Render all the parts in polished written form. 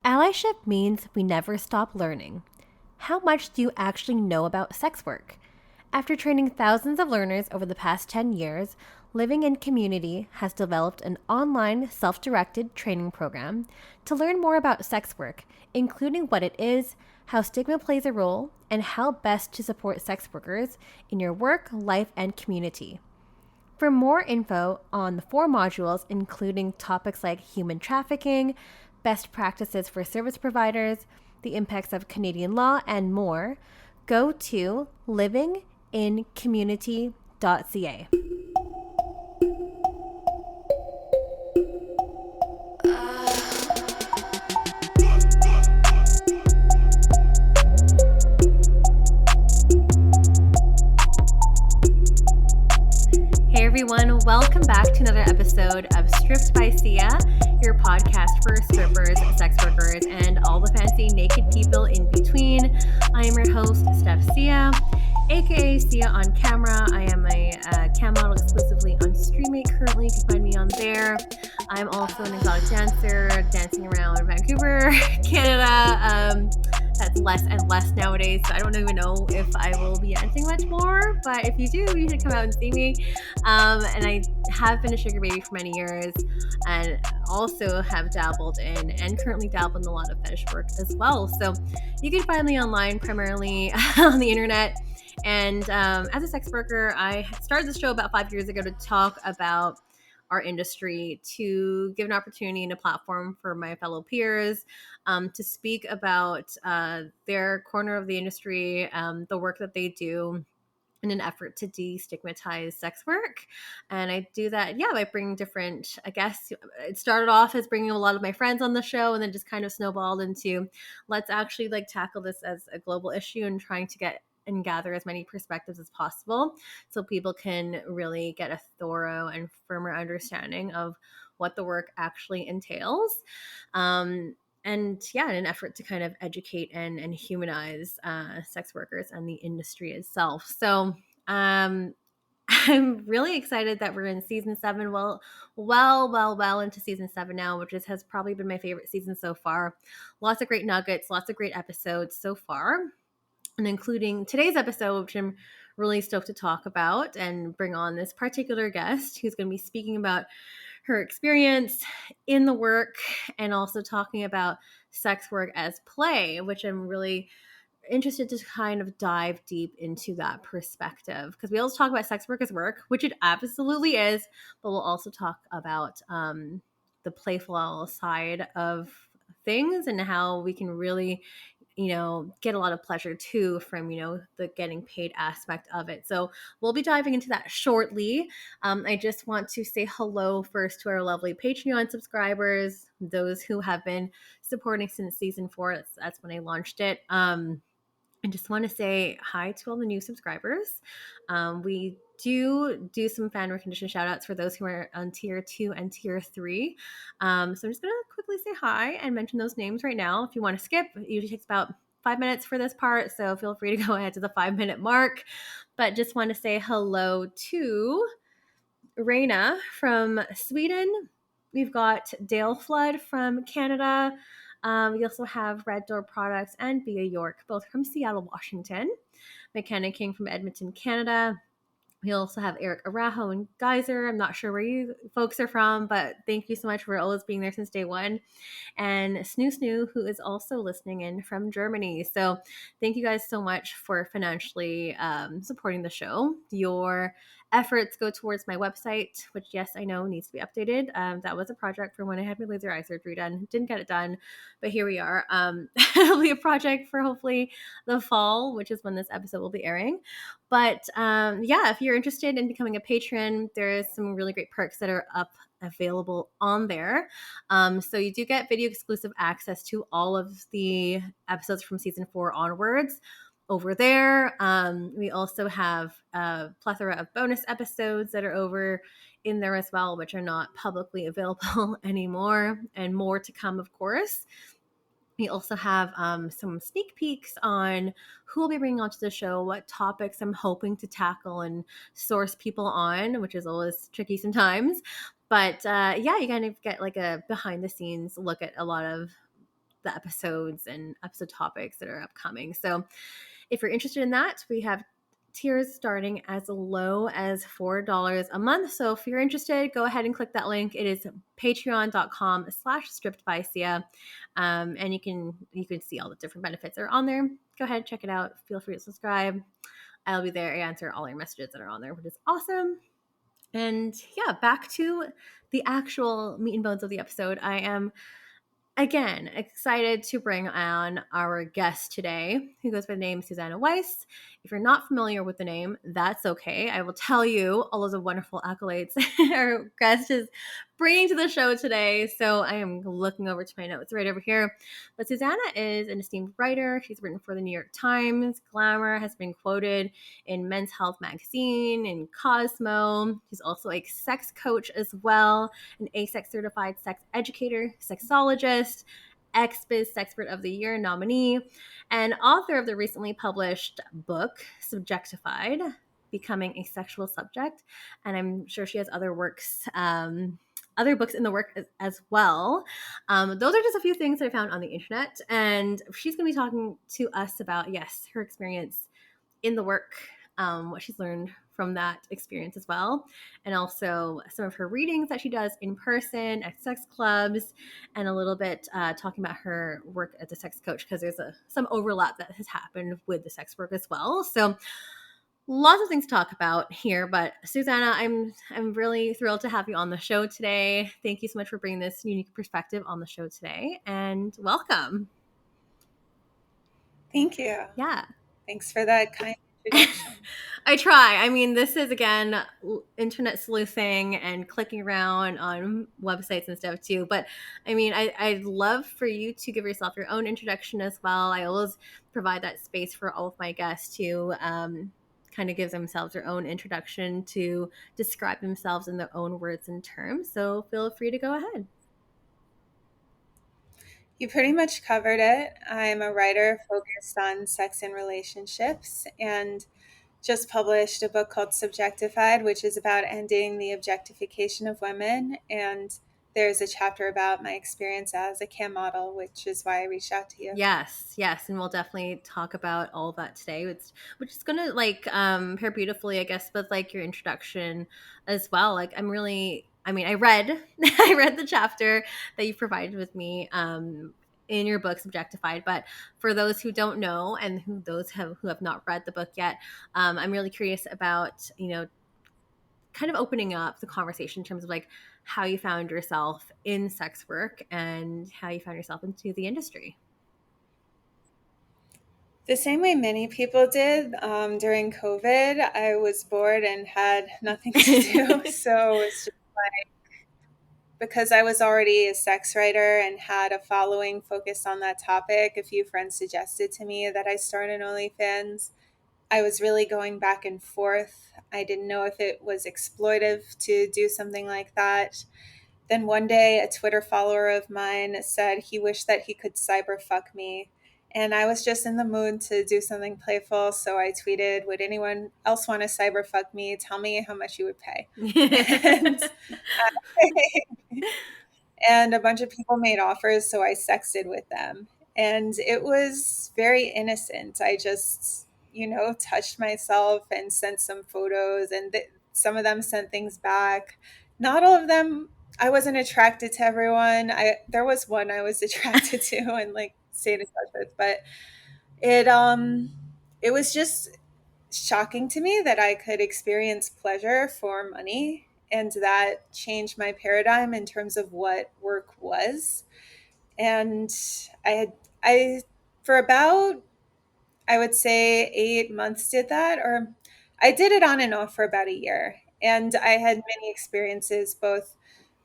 Allyship means we never stop learning. How much do you actually know about sex work? After training thousands of learners over the past 10 years, Living in Community has developed an online self directed training program to learn more about sex work, including what it is, how stigma plays a role, and how best to support sex workers in your work, life, and community. For more info on the 4 modules, including topics like human trafficking, best practices for service providers, the impacts of Canadian law, and more, go to livingincommunity.ca. Hey everyone, welcome back to another episode of Stripped by Sia, your podcast for strippers, sex workers, and all the fancy naked people in between. I am your host, Steph Sia, aka Sia on camera. I am a cam model exclusively on Streamate currently. You can find me on there. I'm also an exotic dancer, dancing around Vancouver, Canada. That's less and less nowadays, so I don't even know if I will be dancing much more, but if you do, you should come out and see me. And I have been a sugar baby for many years and also have dabbled in and currently dabble in a lot of fetish work as well. So you can find me online primarily on the internet. And as a sex worker, I started this show about 5 years ago to talk about our industry, to give an opportunity and a platform for my fellow peers to speak about their corner of the industry, the work that they do, in an effort to destigmatize sex work. And I do that, by bringing different, I guess it started off as bringing a lot of my friends on the show and then just kind of snowballed into let's actually tackle this as a global issue and trying to get and gather as many perspectives as possible so people can really get a thorough and firmer understanding of what the work actually entails. And in an effort to kind of educate and humanize sex workers and the industry itself. So I'm really excited that we're in season 7. Well into season 7 now, which has probably been my favorite season so far. Lots of great nuggets, lots of great episodes so far, and including today's episode, which I'm really stoked to talk about and bring on this particular guest who's going to be speaking about her experience in the work and also talking about sex work as play, which I'm really interested to kind of dive deep into that perspective, because we always talk about sex work as work, which it absolutely is, but we'll also talk about the playful side of things and how we can really get a lot of pleasure too from the getting paid aspect of it. So we'll be diving into that shortly. I just want to say hello first to our lovely Patreon subscribers, those who have been supporting since season 4. That's when I launched it. I just want to say hi to all the new subscribers. We do some fan recognition shout outs for those who are on tier 2 and tier 3. So I'm just going to quickly say hi and mention those names right now. If you want to skip, it usually takes about 5 minutes for this part, so feel free to go ahead to the 5-minute mark. But just want to say hello to Raina from Sweden. We've got Dale Flood from Canada. We also have Red Door Products and Via York, both from Seattle, Washington. McKenna King from Edmonton, Canada. We also have Eric Arajo and Geyser. I'm not sure where you folks are from, but thank you so much for always being there since day one. And Snoo, who is also listening in from Germany. So thank you guys so much for financially supporting the show. Your efforts go towards my website, which, yes, I know needs to be updated. That was a project from when I had my laser eye surgery done. Didn't get it done, but here we are. It'll be a project for hopefully the fall, which is when this episode will be airing. But if you're interested in becoming a patron, there's some really great perks that are available on there. So you do get video exclusive access to all of the episodes from season 4 onwards over there. We also have a plethora of bonus episodes that are over in there as well, which are not publicly available anymore, and more to come, of course. We also have some sneak peeks on who will be bringing onto the show, what topics I'm hoping to tackle and source people on, which is always tricky sometimes. But you kind of get a behind the scenes look at a lot of the episodes and episode topics that are upcoming. So if you're interested in that, we have tiers starting as low as $4 a month. So if you're interested, go ahead and click that link. It is patreon.com/strippedbysia. And you can see all the different benefits that are on there. Go ahead, check it out. Feel free to subscribe. I'll be there. I answer all your messages that are on there, which is awesome. And yeah, back to the actual meat and bones of the episode. I am again excited to bring on our guest today, who goes by the name Suzannah Weiss. If you're not familiar with the name, that's okay. I will tell you all of the wonderful accolades our guest is bringing to the show today. So I am looking over to my notes right over here. But Suzannah is an esteemed writer. She's written for the New York Times, Glamour, has been quoted in Men's Health magazine, in Cosmo. She's also a sex coach as well, an ASEX certified sex educator, sexologist, XBiz Sexpert of the Year nominee, and author of the recently published book, Subjectified, Becoming a Sexual Subject. And I'm sure she has other works, other books in the work as well. Those are just a few things that I found on the internet. And she's going to be talking to us about, yes, her experience in the work, what she's learned from that experience as well, and also some of her readings that she does in person at sex clubs, and a little bit talking about her work as a sex coach, because there's some overlap that has happened with the sex work as well. So lots of things to talk about here. But Suzannah, I'm really thrilled to have you on the show today. Thank you so much for bringing this unique perspective on the show today, and welcome. Thank you. Yeah. Thanks for that kind introduction. I try. I mean, this is, again, internet sleuthing and clicking around on websites and stuff too. But I mean, I'd love for you to give yourself your own introduction as well. I always provide that space for all of my guests to kind of give themselves their own introduction, to describe themselves in their own words and terms. So feel free to go ahead. You pretty much covered it. I'm a writer focused on sex and relationships, and just published a book called Subjectified, which is about ending the objectification of women. And there's a chapter about my experience as a cam model, which is why I reached out to you. Yes, and we'll definitely talk about all of that today, which is gonna pair beautifully, I guess, with like your introduction as well. Like I read I read the chapter that you provided with me in your book Subjectified, but for those who don't know, and who have not read the book yet, I'm really curious about, kind of opening up the conversation in terms of like how you found yourself in sex work and how you found yourself into the industry. The same way many people did during COVID. I was bored and had nothing to do. So it's just like, because I was already a sex writer and had a following focused on that topic, a few friends suggested to me that I start an OnlyFans. I was really going back and forth. I didn't know if it was exploitive to do something like that. Then one day, a Twitter follower of mine said he wished that he could cyber fuck me. And I was just in the mood to do something playful. So I tweeted, would anyone else want to cyber fuck me? Tell me how much you would pay. And a bunch of people made offers. So I sexted with them. And it was very innocent. I just, touched myself and sent some photos. And some of them sent things back. Not all of them. I wasn't attracted to everyone. There was one I was attracted to and like stayed in touch with, but it was just shocking to me that I could experience pleasure for money, and that changed my paradigm in terms of what work was. And I for about, I would say, 8 months did that, or I did it on and off for about a year. And I had many experiences, both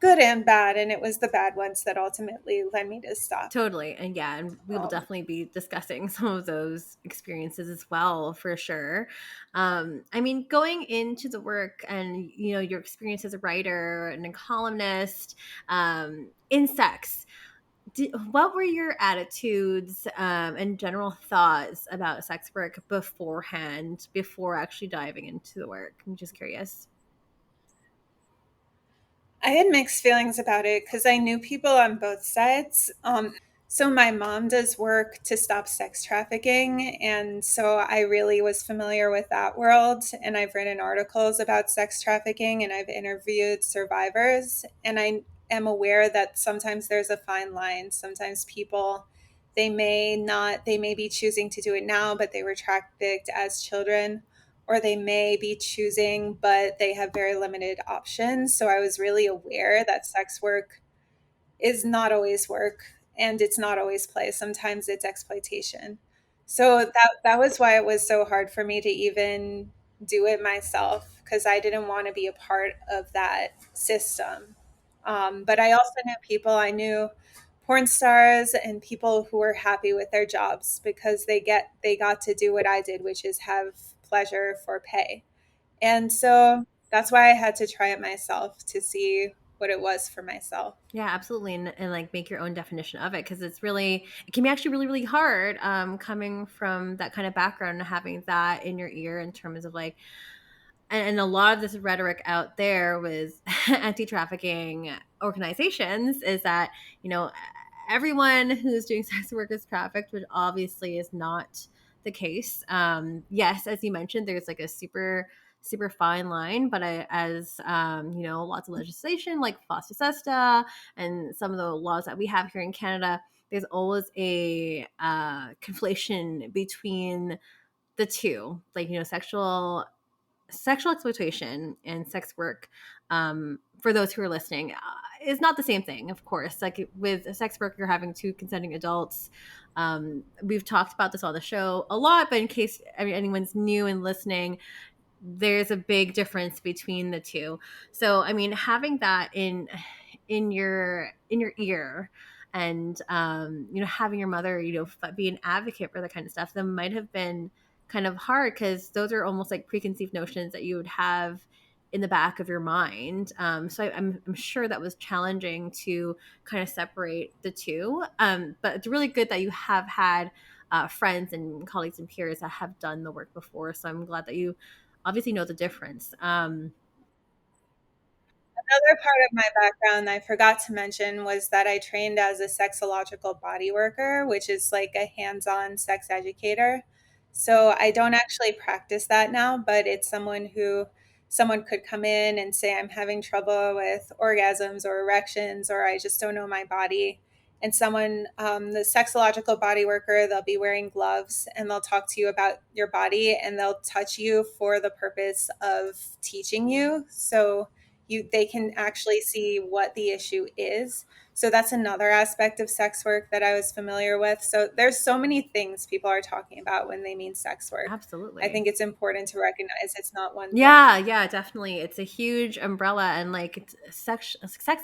good and bad. And it was the bad ones that ultimately led me to stop. Totally. And yeah, and we will definitely be discussing some of those experiences as well, for sure. I mean, going into the work and, your experience as a writer and a columnist in sex, what were your attitudes and general thoughts about sex work beforehand, before actually diving into the work? I'm just curious. I had mixed feelings about it because I knew people on both sides. So my mom does work to stop sex trafficking, and so I really was familiar with that world, and I've written articles about sex trafficking and I've interviewed survivors, and I am aware that sometimes there's a fine line. Sometimes people, they may be choosing to do it now, but they were trafficked as children, or they may be choosing but they have very limited options. So I was really aware that sex work is not always work, and it's not always play. Sometimes it's exploitation. So that was why it was so hard for me to even do it myself, because I didn't want to be a part of that system. But I also knew people. I knew porn stars and people who were happy with their jobs because they got to do what I did, which is have pleasure for pay. And so that's why I had to try it myself to see what it was for myself. Yeah, absolutely, and like make your own definition of it, because it can be actually really really hard, coming from that kind of background and having that in your ear in terms of like, and a lot of this rhetoric out there with anti-trafficking organizations is that, you know, everyone who's doing sex work is trafficked, which obviously is not the case. Yes, as you mentioned, there's like a super fine line, but as you know, lots of legislation like foster sesta and some of the laws that we have here in Canada, there's always a conflation between the two, like, you know, sexual exploitation and sex work, for those who are listening, is not the same thing, of course. Like with a sex work, you're having two consenting adults. We've talked about this on the show a lot, but in case, I mean, anyone's new and listening, there's a big difference between the two. So I mean, having that in your ear, and you know, having your mother, you know, be an advocate for that kind of stuff, that might have been kind of hard, because those are almost like preconceived notions that you would have in the back of your mind. So I'm sure that was challenging to kind of separate the two. But it's really good that you have had friends and colleagues and peers that have done the work before. So I'm glad that you obviously know the difference. Another part of my background I forgot to mention was that I trained as a sexological body worker, which is like a hands on sex educator. So I don't actually practice that now, but it's someone could come in and say, I'm having trouble with orgasms or erections, or I just don't know my body. And the sexological body worker, they'll be wearing gloves and they'll talk to you about your body and they'll touch you for the purpose of teaching you. So they can actually see what the issue is. So that's another aspect of sex work that I was familiar with. So there's so many things people are talking about when they mean sex work. I Absolutely. think it's important to recognize it's not one thing. Yeah, yeah, definitely. It's a huge umbrella, and like sex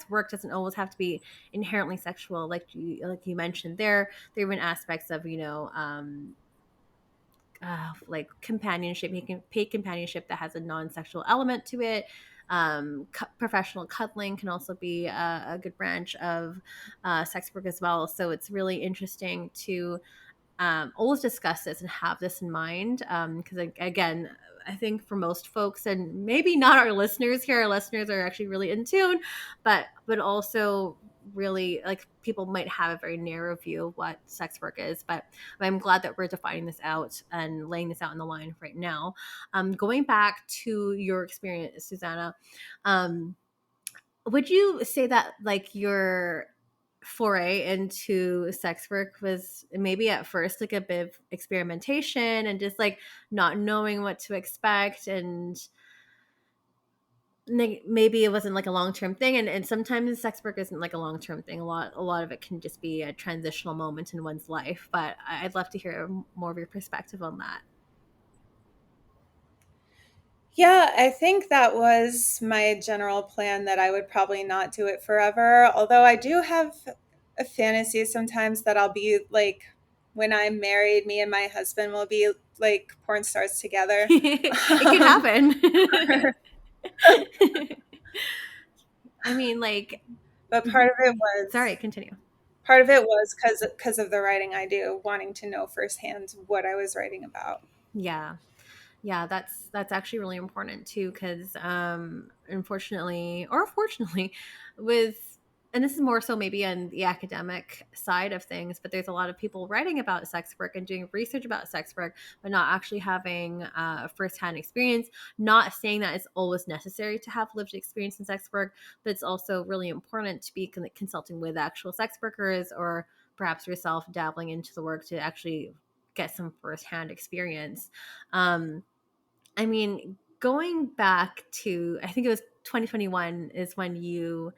work doesn't always have to be inherently sexual. Like you mentioned, there have been aspects of, you know, like companionship, paid companionship that has a non-sexual element to it. Professional cuddling can also be a good branch of sex work as well. So it's really interesting to always discuss this and have this in mind, because again, I think for most folks, and maybe not our listeners here, our listeners are actually really in tune, but also really, like, people might have a very narrow view of what sex work is. But I'm glad that we're defining this out and laying this out in the line right now. Going back to your experience, Susanna, um, would you say that like your foray into sex work was maybe at first like a bit of experimentation and just like not knowing what to expect, and maybe it wasn't like a long-term thing, and sometimes sex work isn't like a long-term thing. A lot of it can just be a transitional moment in one's life, but I'd love to hear more of your perspective on that. Yeah, I think that was my general plan, that I would probably not do it forever. Although I do have a fantasy sometimes that I'll be like, when I'm married, me and my husband will be like porn stars together. It could Um, happen. I mean, like, but mhm. Sorry, was continue. part of it was because of the writing I do, wanting to know firsthand what I was writing about. Yeah. Yeah, that's actually really important too, because unfortunately or fortunately, with and this is more so maybe on the academic side of things, but there's a lot of people writing about sex work and doing research about sex work, but not actually having firsthand experience. Not saying that it's always necessary to have lived experience in sex work, but it's also really important to be consulting with actual sex workers, or perhaps yourself dabbling into the work to actually get some firsthand experience. I mean, going back to, I think it was 2021 is when you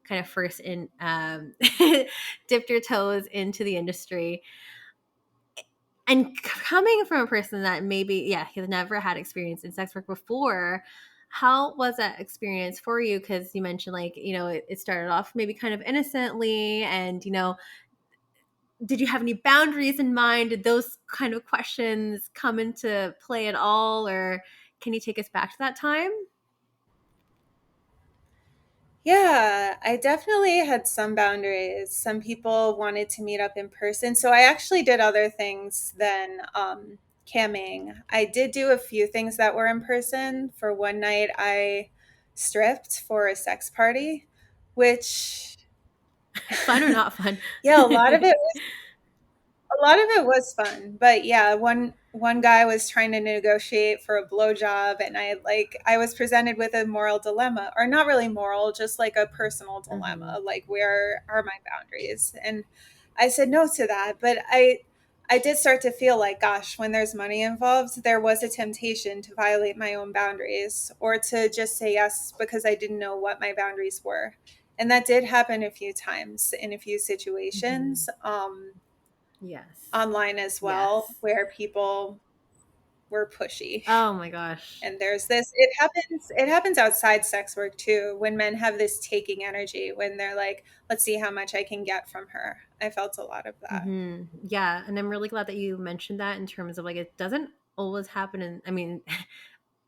kind of first dipped your toes into the industry, and coming from a person that maybe, yeah, he's never had experience in sex work before. How was that experience for you? Because you mentioned, like, it started off maybe kind of innocently, and did you have any boundaries in mind? Did those kind of questions come into play at all, or can you take us back to that time? Yeah, I definitely had some boundaries. Some people wanted to meet up in person. So I actually did other things than camming. I did do a few things that were in person. For one night, I stripped for a sex party, which, Fun or not fun? yeah, a lot of it was fun, but yeah, one guy was trying to negotiate for a blowjob, and I was presented with a moral dilemma, or not really moral, just like a personal Hmm. dilemma, like where are my boundaries? And I said no to that, but I did start to feel like, gosh, when there's money involved, there was a temptation to violate my own boundaries, or to just say yes because I didn't know what my boundaries were. And that did happen a few times in a few Hmm. situations. Yes. Online as well, Yes. where people were pushy. Oh my gosh. And there's this, it happens outside sex work too, when men have this taking energy, when they're like, let's see how much I can get from her. I felt a lot of that. Yeah, and I'm really glad that you mentioned that, in terms of, like, it doesn't always happen in, I mean,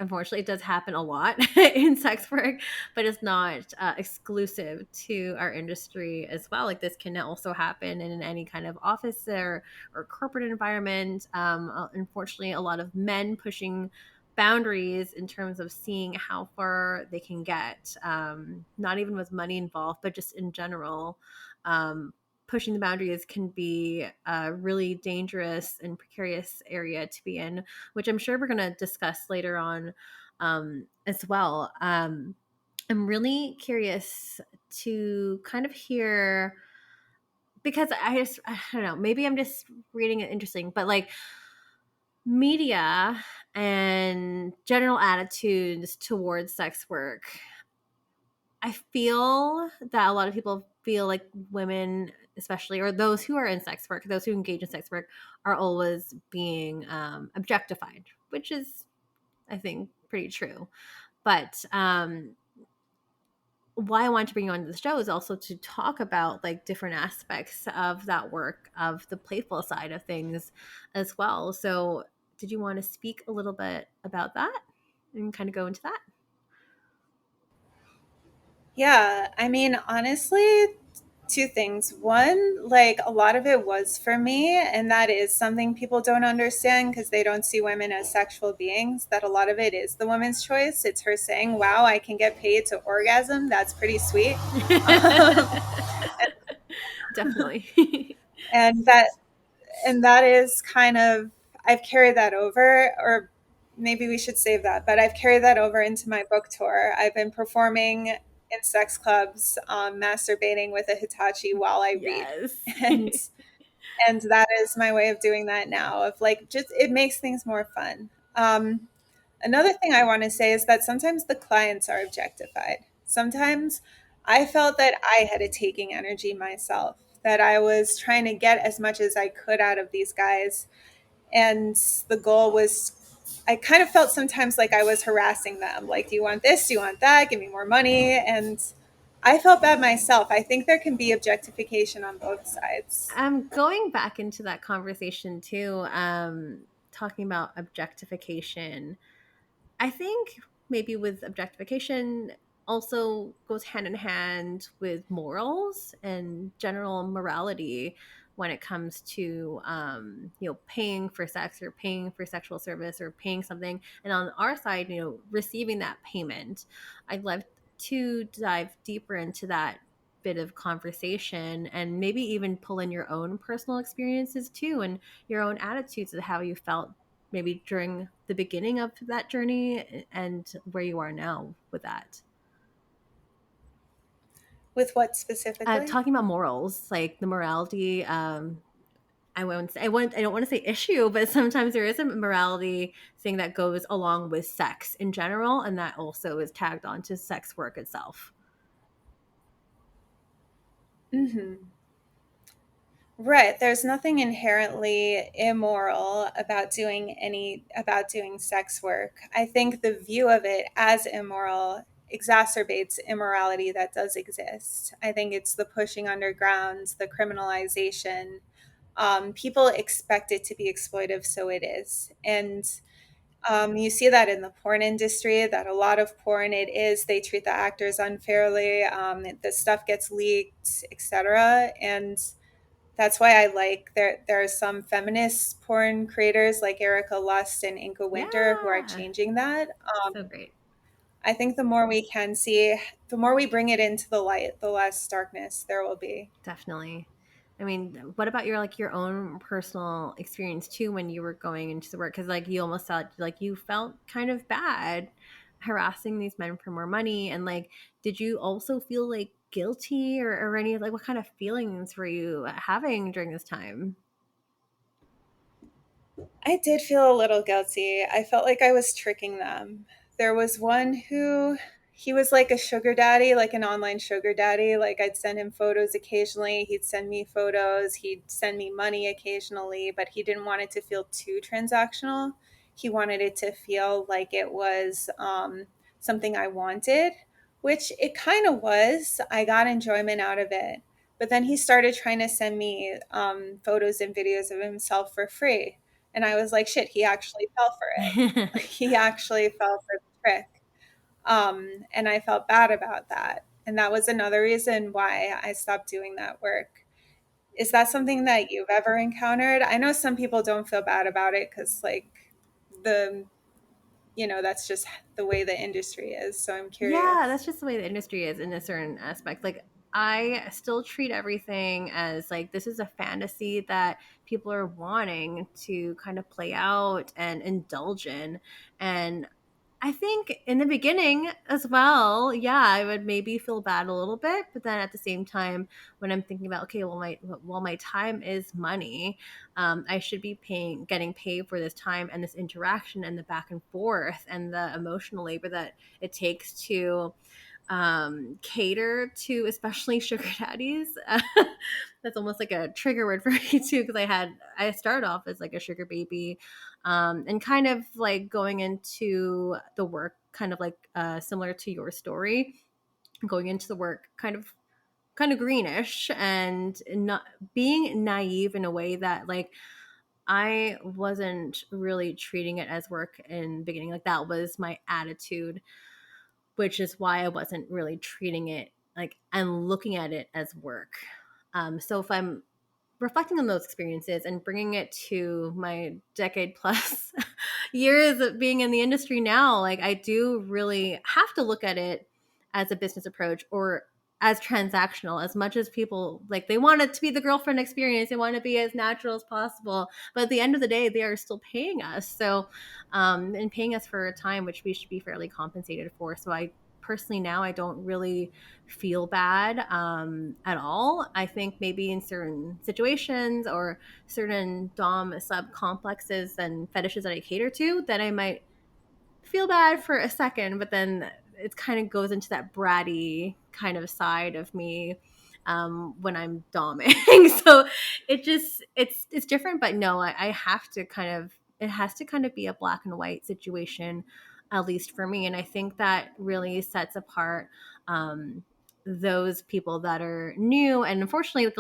unfortunately, it does happen a lot in sex work, but it's not exclusive to our industry as well. Like, this can also happen in any kind of office or corporate environment. Unfortunately, a lot of men pushing boundaries in terms of seeing how far they can get, not even with money involved, but just in general. Pushing the boundaries can be a really dangerous and precarious area to be in, which I'm sure we're going to discuss later on, as well. I'm really curious to kind of hear, because I don't know, maybe I'm just reading it interesting, but like, media and general attitudes towards sex work, I feel that a lot of people feel like women, especially, or those who are in sex work, those who engage in sex work, are always being objectified, which is, I think, pretty true. But why I wanted to bring you onto the show is also to talk about, like, different aspects of that work, of the playful side of things as well. So, did you want to speak a little bit about that and kind of go into that? Yeah, I mean, honestly, two things. One, like a lot of it was for me, and that is something people don't understand because they don't see women as sexual beings, that a lot of it is the woman's choice. It's her saying, wow, I can get paid to orgasm. That's pretty sweet. Definitely. and that and that is kind of, I've carried that over, or maybe we should save that, but I've carried that over into my book tour. I've been performing in sex clubs, masturbating with a Hitachi while I read. Yes. and and that is my way of doing that now, of like, just it makes things more fun. Another thing I want to say is that sometimes the clients are objectified. Sometimes I felt that I had a taking energy myself, that I was trying to get as much as I could out of these guys. And the goal was, I kind of felt sometimes like I was harassing them. Like, do you want this? Do you want that? Give me more money. And I felt bad myself. I think there can be objectification on both sides. I'm going back into that conversation too, talking about objectification. I think maybe with objectification also goes hand in hand with morals and general morality when it comes to, paying for sex, or paying for sexual service, or paying something, and on our side, receiving that payment. I'd love to dive deeper into that, bit of conversation and maybe even pull in your own personal experiences too and your own attitudes of how you felt maybe during the beginning of that journey and where you are now with that. With what specifically? Talking about morals, like the morality, I don't want to say issue, but sometimes there is a morality thing that goes along with sex in general, and that also is tagged onto sex work itself. Hmm. Right. There's nothing inherently immoral about doing sex work. I think the view of it as immoral exacerbates immorality that does exist. I think it's the pushing underground, the criminalization. People expect it to be exploitive, so it is. And you see that in the porn industry, that a lot of porn, it is, they treat the actors unfairly. The stuff gets leaked, etc. And that's why I like there are some feminist porn creators like Erica Lust and Inka Winter who are Yeah, changing that. so great. I think the more we can see, the more we bring it into the light, the less darkness there will be. Definitely. I mean, what about your like your own personal experience too when you were going into the work? Because like you almost felt like you felt kind of bad harassing these men for more money, and like, did you also feel like guilty or any like what kind of feelings were you having during this time? I did feel a little guilty. I felt like I was tricking them. There was one who he was like a sugar daddy, like an online sugar daddy. Like I'd send him photos occasionally. He'd send me photos. He'd send me money occasionally, but he didn't want it to feel too transactional. He wanted it to feel like it was something I wanted, which it kind of was. I got enjoyment out of it. But then he started trying to send me photos and videos of himself for free, and I was like, shit, he actually fell for it. He actually fell for the trick. And I felt bad about that. And that was another reason why I stopped doing that work. Is that something that you've ever encountered? I know some people don't feel bad about it because, like, the, that's just the way the industry is. So I'm Yeah, curious. that's just the way the industry is in a certain aspect. Like I still treat everything as like this is a fantasy that people are wanting to kind of play out and indulge in. And I think in the beginning as well, yeah, I would maybe feel bad a little bit, but then at the same time, when I'm thinking about okay, my time is money, I should be getting paid for this time and this interaction and the back and forth and the emotional labor that it takes to cater to especially sugar daddies. That's almost like a trigger word for me too, because I started off as like a sugar baby, and kind of like going into the work, kind of like similar to your story, going into the work kind of greenish and not being naive in a way that like I wasn't really treating it as work in the beginning. Like that was my attitude, which is why I wasn't really treating it like and looking at it as work. So if I'm reflecting on those experiences and bringing it to my decade plus years of being in the industry now, like I do really have to look at it as a business approach or as transactional as much as people like they want it to be the girlfriend experience, they want to be as natural as possible, but at the end of the day they are still paying us, so and paying us for a time which we should be fairly compensated for. So I personally now I don't really feel bad at all. I think maybe in certain situations or certain dom sub complexes and fetishes that I cater to, that I might feel bad for a second, but then it kind of goes into that bratty kind of side of me when I'm doming. So it's different, but no, I have to kind of it has to kind of be a black and white situation, at least for me. And I think that really sets apart those people that are new. And unfortunately, like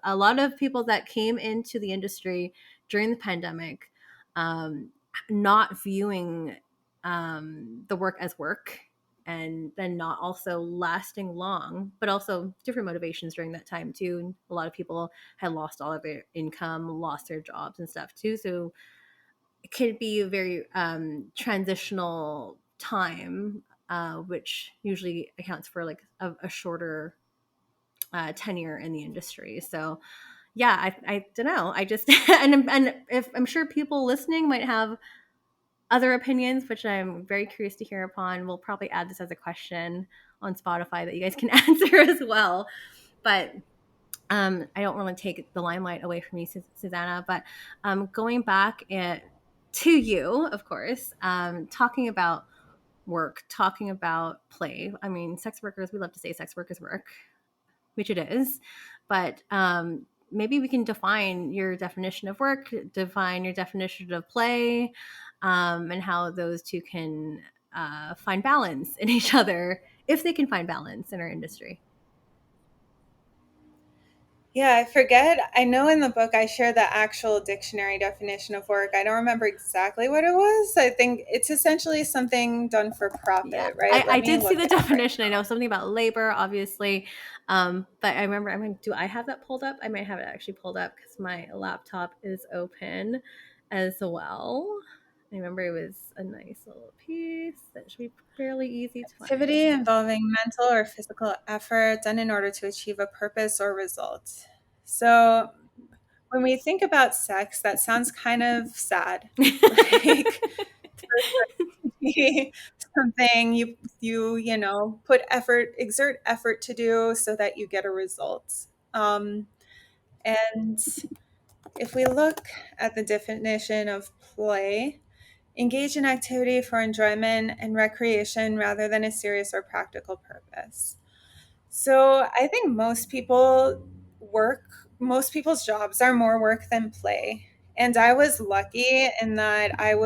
a lot of people that came into the industry during the pandemic, not viewing the work as work and then not also lasting long, but also different motivations during that time too. A lot of people had lost all of their income, lost their jobs and stuff too. So it could be a very transitional time, which usually accounts for like a shorter tenure in the industry. So yeah, I don't know. I just and if I'm sure people listening might have other opinions, which I'm very curious to hear upon. We'll probably add this as a question on Spotify that you guys can answer as well. But I don't want to take the limelight away from you, Suzannah. But going back to you, of course, talking about work, talking about play. I mean, sex workers, we love to say sex work is work, which it is. But maybe we can define your definition of work, define your definition of play, and how those two can find balance in each other, if they can find balance in our industry. Yeah, I forget. I know in the book I share the actual dictionary definition of work. I don't remember exactly what it was. I think it's essentially something done for Yeah, profit, right? Let I me did see look the it up right definition. I know something about labor, obviously, but I remember. I mean, do I have that pulled up? I might have it actually pulled up because my laptop is open as well. I remember it was a nice little piece that should be fairly easy to Activity find. involving mental or physical effort done in order to achieve a purpose or result. So when we think about sex, that sounds kind of sad. Like something you put effort, exert effort to do so that you get a result. And if we look at the definition of play, engage in activity for enjoyment and recreation rather than a serious or practical purpose. So I think most people's jobs are more work than play. And I was lucky in that I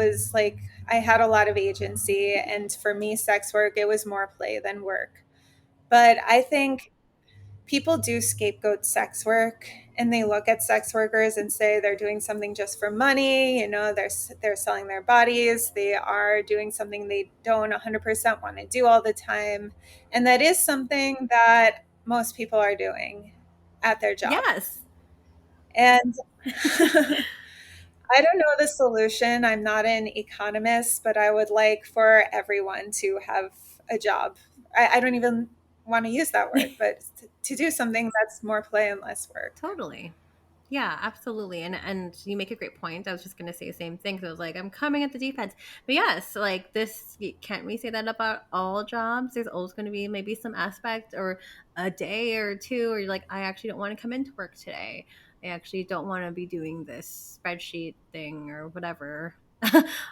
had a lot of agency. And for me, sex work, it was more play than work. But I think people do scapegoat sex work and they look at sex workers and say they're doing something just for money. They're selling their bodies, they are doing something they don't 100% want to do all the time, and that is something that most people are doing at their job. Yes. And I don't know the solution. I'm not an economist, but I would like for everyone to have a job. I don't even want to use that word, but to do something that's more play and less work. Totally. Yeah, absolutely. And you make a great point. I was just going to say the same thing. So I was like, I'm coming at the defense. But yes, like this, can't we say that about all jobs? There's always going to be maybe some aspect or a day or two where you're like, I actually don't want to come into work today. I actually don't want to be doing this spreadsheet thing or whatever.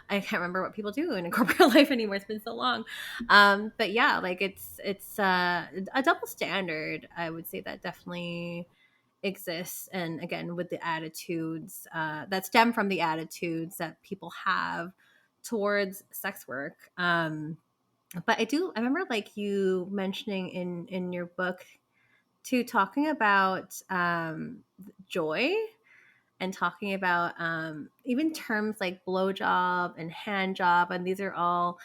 I can't remember what people do in a corporate life anymore. It's been so long. But yeah, like it's a double standard. I would say that definitely exists, and again with the attitudes that stem from the attitudes that people have towards sex work. But I remember like you mentioning in your book too, talking about joy, and talking about even terms like blowjob and hand job, and these are all,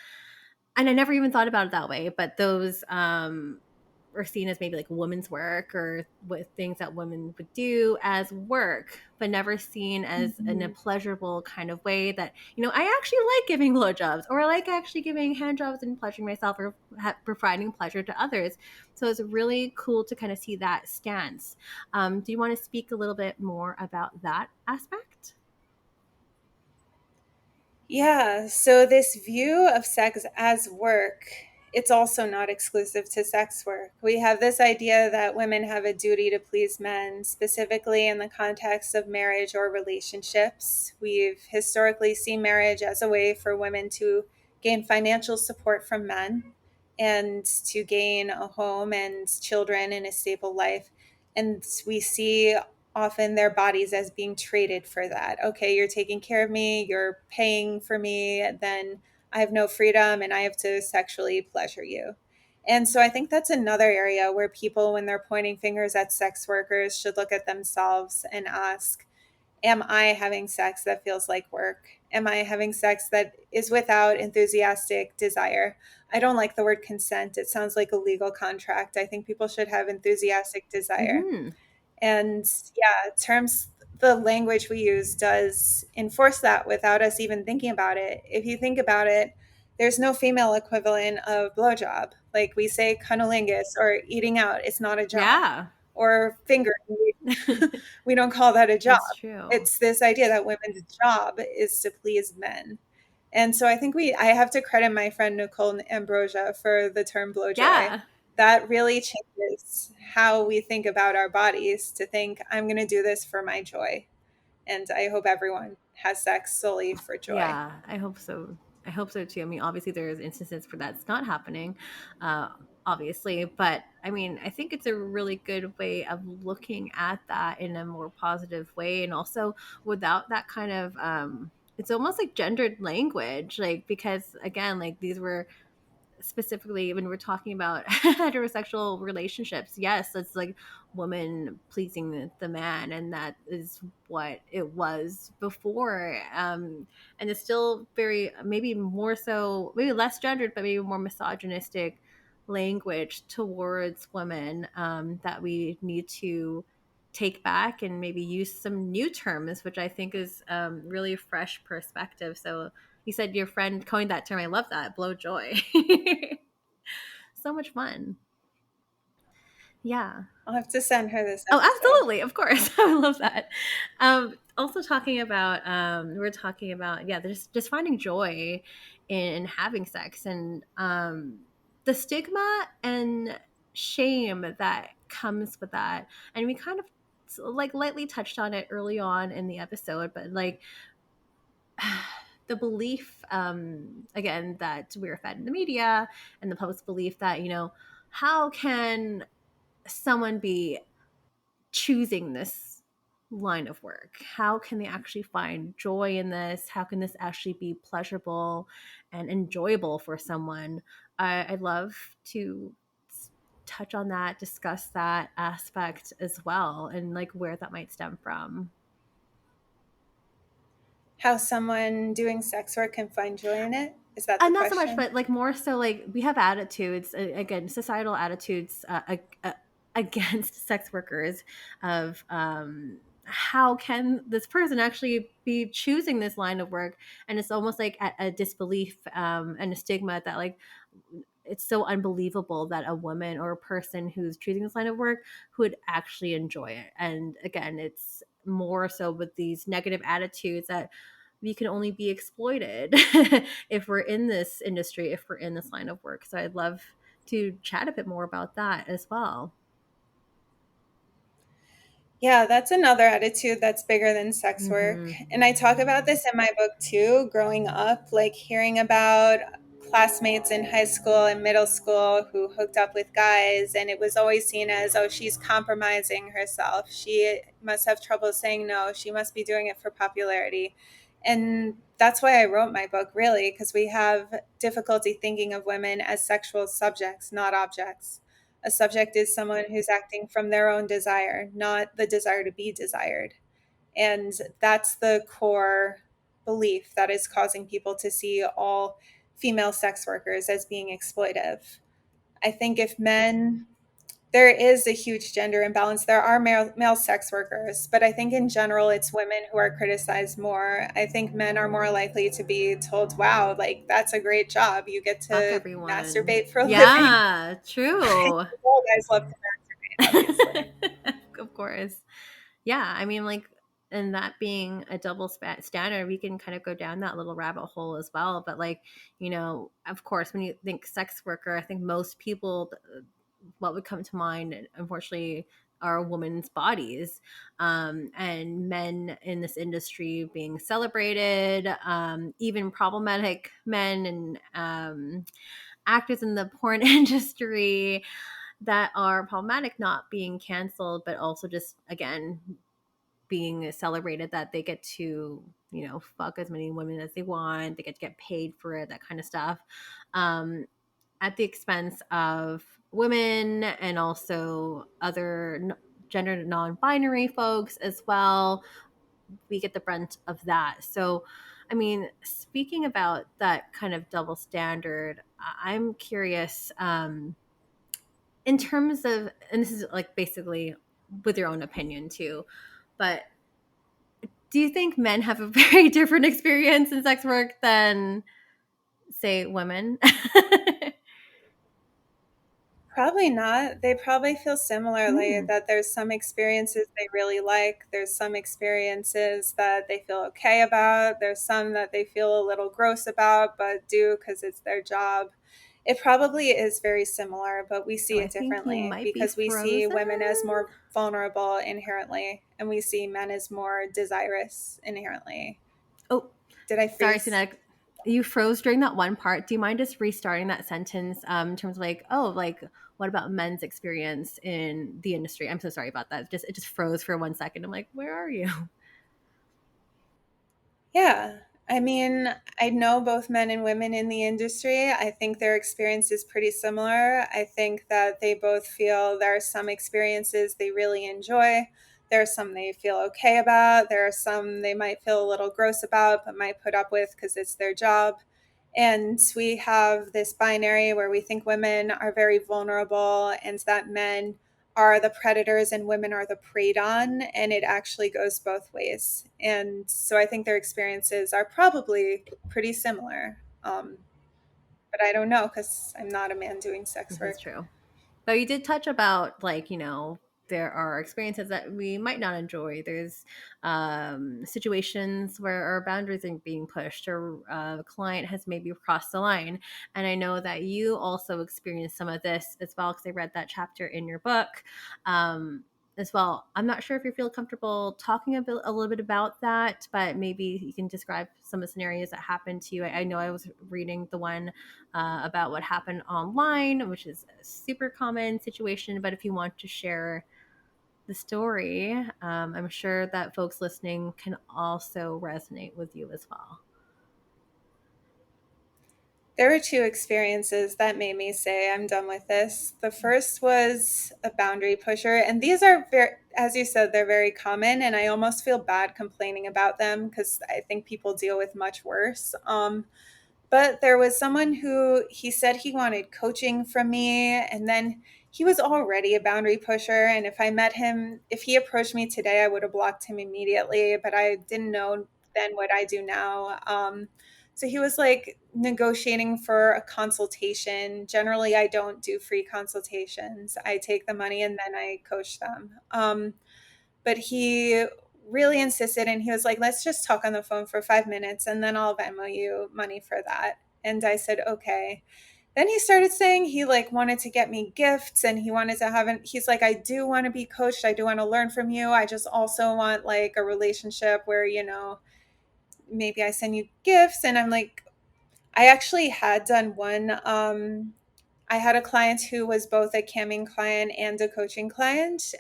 and I never even thought about it that way, but those are seen as maybe like women's work or with things that women would do as work, but never seen as in a Mhm. pleasurable kind of way that, I actually like giving blowjobs, or I like actually giving hand jobs and pleasuring myself, or providing pleasure to others. So it's really cool to kind of see that stance. Do you want to speak a little bit more about that aspect? Yeah, so this view of sex as work, it's also not exclusive to sex work. We have this idea that women have a duty to please men, specifically in the context of marriage or relationships. We've historically seen marriage as a way for women to gain financial support from men and to gain a home and children and a stable life. And we see often their bodies as being traded for that. Okay, you're taking care of me, you're paying for me, then I have no freedom and I have to sexually pleasure you. And so I think that's another area where people, when they're pointing fingers at sex workers, should look at themselves and ask, am I having sex that feels like work? Am I having sex that is without enthusiastic desire? I don't like the word consent. It sounds like a legal contract. I think people should have enthusiastic desire. Mm-hmm. And yeah, terms, the language we use does enforce that without us even thinking about it. If you think about it, there's no female equivalent of blowjob. Like we say cunnilingus or eating out, it's not a job. Yeah. or fingering. We don't call that a job. It's true. It's this idea that women's job is to please men. And so I think I have to credit my friend Nicole Ambrosia for the term blowjoy. Yeah. That really changes how we think about our bodies to think, I'm going to do this for my joy. And I hope everyone has sex solely for joy. Yeah, I hope so. I hope so too. I mean, obviously there's instances where that's not happening, uh, obviously, but I mean, I think it's a really good way of looking at that in a more positive way, and also without that kind of it's almost like gendered language, like because again, like these were specifically when we're talking about heterosexual relationships, yes, it's like woman pleasing the man, and that is what it was before, and it's still very maybe more so, maybe less gendered, but maybe more misogynistic language towards women, that we need to take back and maybe use some new terms, which I think is really fresh perspective. So you said your friend coined that term. I love that. Blow joy. So much fun. Yeah. I'll have to send her this Oh, episode. absolutely. Of course. I love that. Also talking about, we're talking about, yeah, just finding joy in having sex, and the stigma and shame that comes with that. And we kind of like lightly touched on it early on in the episode, but like the belief, again, that we're fed in the media and the public's belief that, how can someone be choosing this line of work? How can they actually find joy in this? How can this actually be pleasurable and enjoyable for someone? I'd love to touch on that, discuss that aspect as well, and like where that might stem from. How someone doing sex work can find joy in it? Is that the Not so much, question? but like more so, like we have attitudes, again, societal attitudes, against sex workers of, how can this person actually be choosing this line of work, and it's almost like a disbelief, and a stigma that like it's so unbelievable that a woman or a person who's choosing this line of work would actually enjoy it. And again, it's more so with these negative attitudes that we can only be exploited if we're in this industry, if we're in this line of work. So I'd love to chat a bit more about that as well. Yeah, that's another attitude that's bigger than sex work. Mm-hmm. And I talk about this in my book too, growing up, like hearing about classmates in high school and middle school who hooked up with guys. And it was always seen as, oh, she's compromising herself. She must have trouble saying no. She must be doing it for popularity. And that's why I wrote my book, really, because we have difficulty thinking of women as sexual subjects, not objects. A subject is someone who's acting from their own desire, not the desire to be desired. And that's the core belief that is causing people to see all female sex workers as being exploitive. I think if men, there is a huge gender imbalance. There are male sex workers, but I think in general it's women who are criticized more. I think men are more likely to be told, wow, like that's a great job. You get Fuck to everyone. masturbate for a living. Yeah, true. All guys love to masturbate, obviously. Of course. Yeah, I mean, like, and that being a double standard, we can kind of go down that little rabbit hole as well. But like, of course, when you think sex worker, I think most people, what would come to mind, unfortunately, are women's bodies, and men in this industry being celebrated, even problematic men, and actors in the porn industry that are problematic not being canceled, but also just, again, being celebrated, that they get to, fuck as many women as they want, they get to get paid for it, that kind of stuff, um, at the expense of women and also other gender non-binary folks as well. We get the brunt of that. So I mean, speaking about that kind of double standard, I'm curious, in terms of, and this is like basically with your own opinion too, but do you think men have a very different experience in sex work than, say, women? Probably not. They probably feel similarly Mm. that there's some experiences they really like. There's some experiences that they feel okay about. There's some that they feel a little gross about, but do because it's their job. It probably is very similar, but we Oh, see I it think you differently might be because we see frozen. women as more vulnerable inherently, and we see men as more desirous inherently. Oh, Did I sorry, freeze? Sinead. You froze during that one part. Do you mind just restarting that sentence in terms of like, oh, like what about men's experience in the industry? I'm so sorry about that. Just it just froze for 1 second. I'm like, where are you? Yeah. I mean, I know both men and women in the industry. I think their experience is pretty similar. I think that they both feel there are some experiences they really enjoy. There are some they feel okay about. There are some they might feel a little gross about, but might put up with because it's their job. And we have this binary where we think women are very vulnerable and that men are the predators and women are the preyed on, and it actually goes both ways. And so I think their experiences are probably pretty similar. But I don't know because I'm not a man doing sex This is work. true. But you did touch about like, there are experiences that we might not enjoy. There's situations where our boundaries are being pushed or a client has maybe crossed the line. And I know that you also experienced some of this as well because I read that chapter in your book. Um, as well. I'm not sure if you feel comfortable talking a little bit about that, but maybe you can describe some of the scenarios that happened to you. I know I was reading the one about what happened online, which is a super common situation. But if you want to share the story, I'm sure that folks listening can also resonate with you as well. There were two experiences that made me say, I'm done with this. The first was a boundary pusher. And these are very, as you said, they're very common. And I almost feel bad complaining about them because I think people deal with much worse. But there was someone who he said he wanted coaching from me, and then he was already a boundary pusher. And if I met him, if he approached me today, I would have blocked him immediately. But I didn't know then what I do now. So he was like negotiating for a consultation. Generally, I don't do free consultations. I take the money and then I coach them. But he really insisted and he was like, let's just talk on the phone for 5 minutes and then I'll Venmo you money for that. And I said, okay. Then he started saying he like wanted to get me gifts and he wanted to have he's like, I do want to be coached. I do want to learn from you. I just also want like a relationship where, maybe I send you gifts. And I'm like, I actually had done one. I had a client who was both a camming client and a coaching client.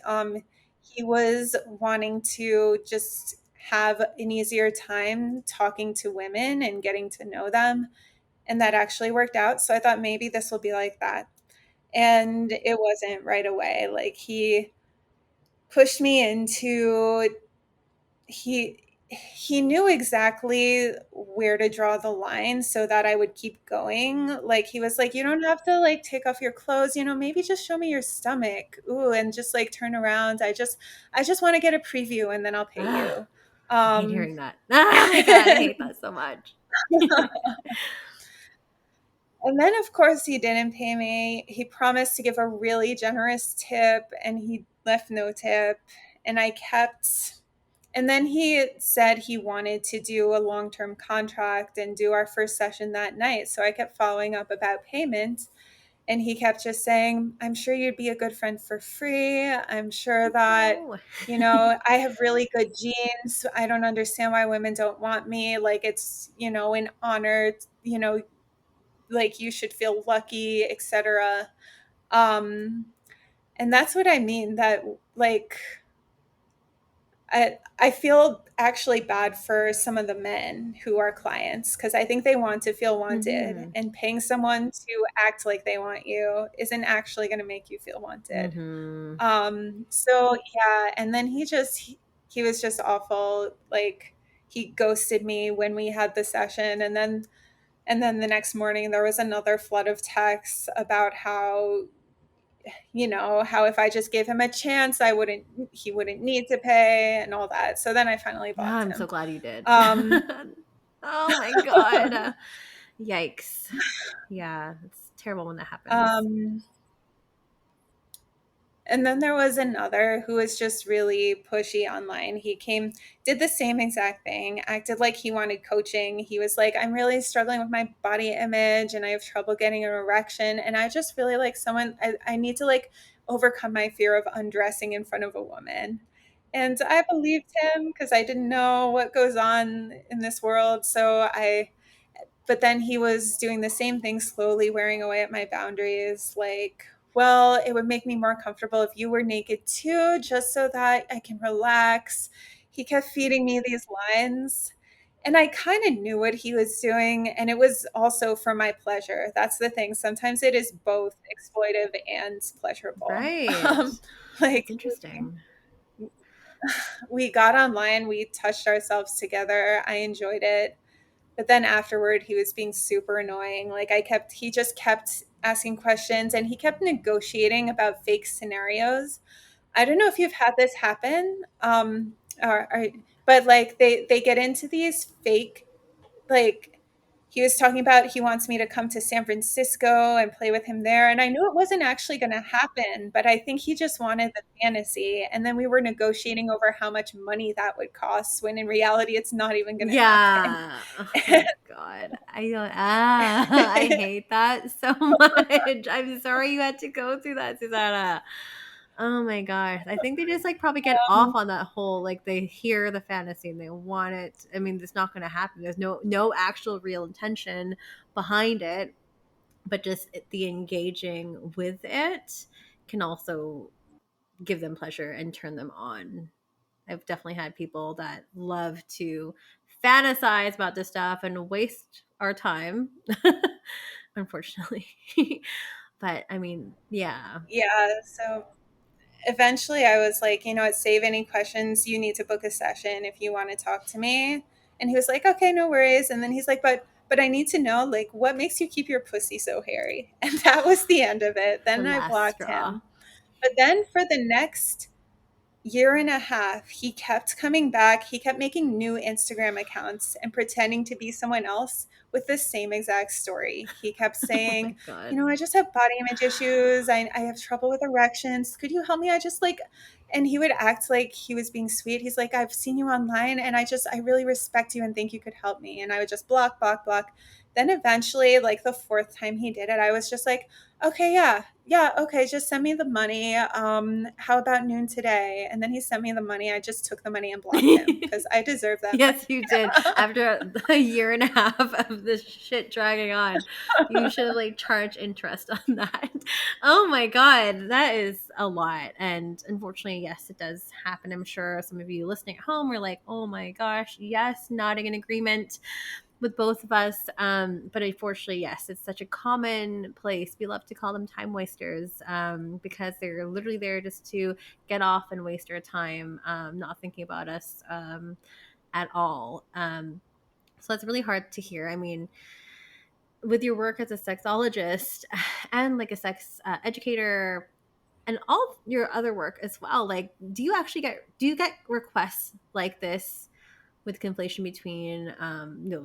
He was wanting to just have an easier time talking to women and getting to know them. And that actually worked out. So I thought maybe this will be like that. And it wasn't right away. Like he pushed me into he he knew exactly where to draw the line so that I would keep going. Like he was like, "You don't have to like take off your clothes, maybe just show me your stomach. Ooh, and just like turn around. I just want to get a preview and then I'll pay Ah, you." I hate Um hearing that. Oh my God, I hate that so much. And then, of course, he didn't pay me. He promised to give a really generous tip and he left no tip. And I kept And then he said he wanted to do a long term contract and do our first session that night. So I kept following up about payment. And he kept just saying, I'm sure you'd be a good friend for free. I'm sure that, No. I have really good genes. I don't understand why women don't want me. Like it's, an honor, like you should feel lucky, etc. Um, and that's what I mean that like I feel actually bad for some of the men who are clients because I think they want to feel wanted, Mm-hmm. and paying someone to act like they want you isn't actually going to make you feel wanted. Mm-hmm. So yeah, and then he was just awful. Like he ghosted me when we had the session, and then the next morning there was another flood of texts about how if I just gave him a chance, he wouldn't need to pay and all that. So then I finally Oh, blocked I'm so him. glad you did. Um, Oh my God. Yikes. Yeah, it's terrible when that happens. um, And then there was another who was just really pushy online. He came, did the same exact thing, acted like he wanted coaching. He was like, I'm really struggling with my body image and I have trouble getting an erection. And I just really like someone, I need to like overcome my fear of undressing in front of a woman. And I believed him because I didn't know what goes on in this world. But then he was doing the same thing, slowly wearing away at my boundaries. Like, well, it would make me more comfortable if you were naked too, just so that I can relax. He kept feeding me these lines. And I kind of knew what he was doing. And it was also for my pleasure. That's the thing. Sometimes it is both exploitive and pleasurable. Right. Like, That's interesting. we got online, we touched ourselves together. I enjoyed it. But then afterward, he was being super annoying. Like he just kept asking questions and he kept negotiating about fake scenarios. I don't know if you've had this happen, but like they get into these fake, like he was talking about he wants me to come to San Francisco and play with him there. And I knew it wasn't actually going to happen, but I think he just wanted the fantasy. And then we were negotiating over how much money that would cost when in reality, it's not even going to happen. Yeah. Oh my God. I hate that so much. I'm sorry you had to go through that, Susanna. Oh my gosh. I think they just like probably get off on that whole like they hear the fantasy and they want it. I mean, it's not gonna happen. There's no actual real intention behind it, but just the engaging with it can also give them pleasure and turn them on. I've definitely had people that love to fantasize about this stuff and waste our time, unfortunately. But I mean, yeah. Yeah. So eventually I was like, you know what, save any questions. You need to book a session if you want to talk to me. And he was like, okay, no worries. And then he's like, but I need to know, like, what makes you keep your pussy so hairy? And that was the end of it. The Then I last blocked straw. him. But then for the next year and a half, he kept coming back. He kept making new Instagram accounts and pretending to be someone else with the same exact story. He kept Oh my saying, you God. know, I just have body image issues. I have trouble with erections. Could you help me? I just like, and he would act like he was being sweet. He's like, I've seen you online and I really respect you and think you could help me. And I would just block, block, block. Then eventually, like the fourth time he did it, I was just like, okay, yeah, okay, just send me the money. How about noon today? And then he sent me the money. I just took the money and blocked him because I deserve that Yes, you did. After a year and a half of this shit dragging on, you should have like charged interest on that. Oh my God, that is a lot. And unfortunately, yes, it does happen. I'm sure some of you listening at home were like, oh my gosh, yes, nodding in agreement with both of us. But unfortunately, yes, it's such a common place. We love to call them time wasters because they're literally there just to get off and waste our time, not thinking about us at all. So that's really hard to hear. I mean, with your work as a sexologist and like a sex educator and all of your other work as well, like do you get requests like this with conflation between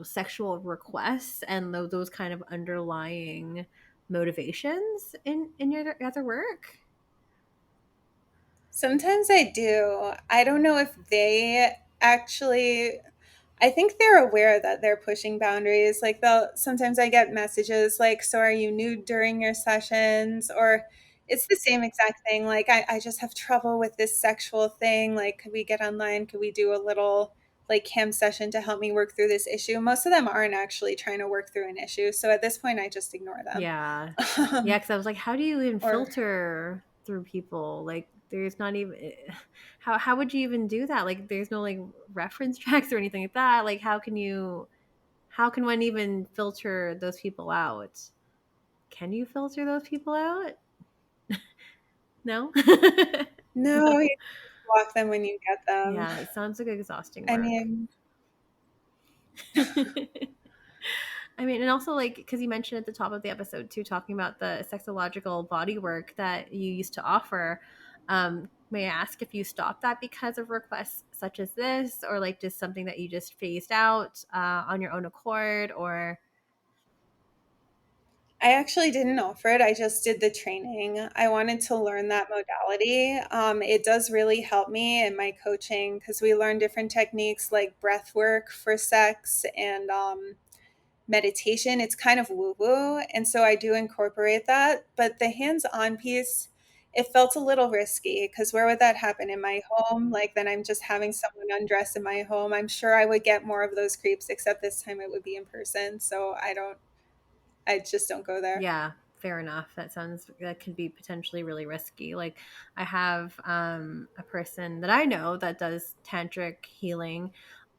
sexual requests and those kind of underlying motivations in your other work? Sometimes I do. I don't know if they actually, I think they're aware that they're pushing boundaries. Like they'll sometimes I get messages like, so are you nude during your sessions? Or it's the same exact thing. Like I just have trouble with this sexual thing. Like, could we get online? Could we do a little like cam session to help me work through this issue? Most of them aren't actually trying to work through an issue. So at this point I just ignore them. Yeah. Yeah, because I was like, how do you even Or filter through people? Like, there's not even how would you even do that? Like, there's no like reference tracks or anything like that. Like, how can one even filter those people out? Can you filter those people out? No. no, No. you block them when you get them. Yeah, it sounds like exhausting I work. mean, I mean, and also like because you mentioned at the top of the episode too, talking about the sexological body work that you used to offer. May I ask if you stopped that because of requests such as this, or like just something that you just phased out on your own accord, or I actually didn't offer it. I just did the training. I wanted to learn that modality. It does really help me in my coaching because we learn different techniques like breath work for sex and meditation. It's kind of woo woo. And so I do incorporate that. But the hands on piece, it felt a little risky because where would that happen? In my home? Like then I'm just having someone undress in my home. I'm sure I would get more of those creeps, except this time it would be in person. So I just don't go there. Yeah, fair enough. That could be potentially really risky. Like I have a person that I know that does tantric healing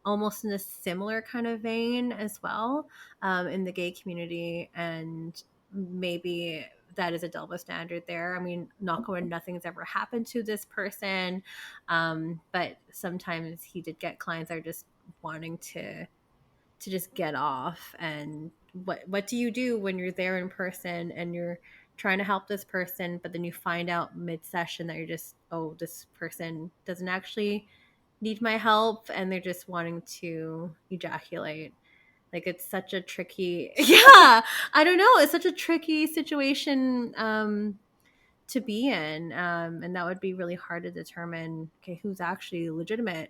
almost in a similar kind of vein as well, in the gay community, and maybe that is a double standard there. I mean, knock on wood, nothing's ever happened to this person, but sometimes he did get clients that are just wanting to just get off. And what do you do when you're there in person and you're trying to help this person, but then you find out mid session that you're just, oh, this person doesn't actually need my help and they're just wanting to ejaculate. Like it's such a tricky yeah, I don't know, it's such a tricky situation to be in, and that would be really hard to determine, okay, who's actually legitimate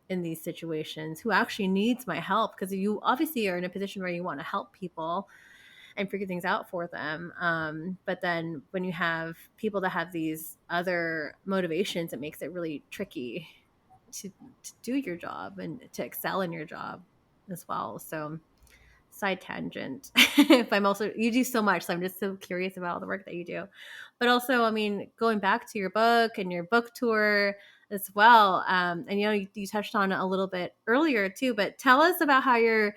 in these situations, who actually needs my help, because you obviously are in a position where you want to help people and figure things out for them, but then when you have people that have these other motivations, it makes it really tricky to, to do your job and to excel in your job as well. So side tangent. If I'm also, you do so much, so I'm just so curious about all the work that you do. But also, I mean, going back to your book and your book tour as well, and you touched on it a little bit earlier too, but tell us about how you're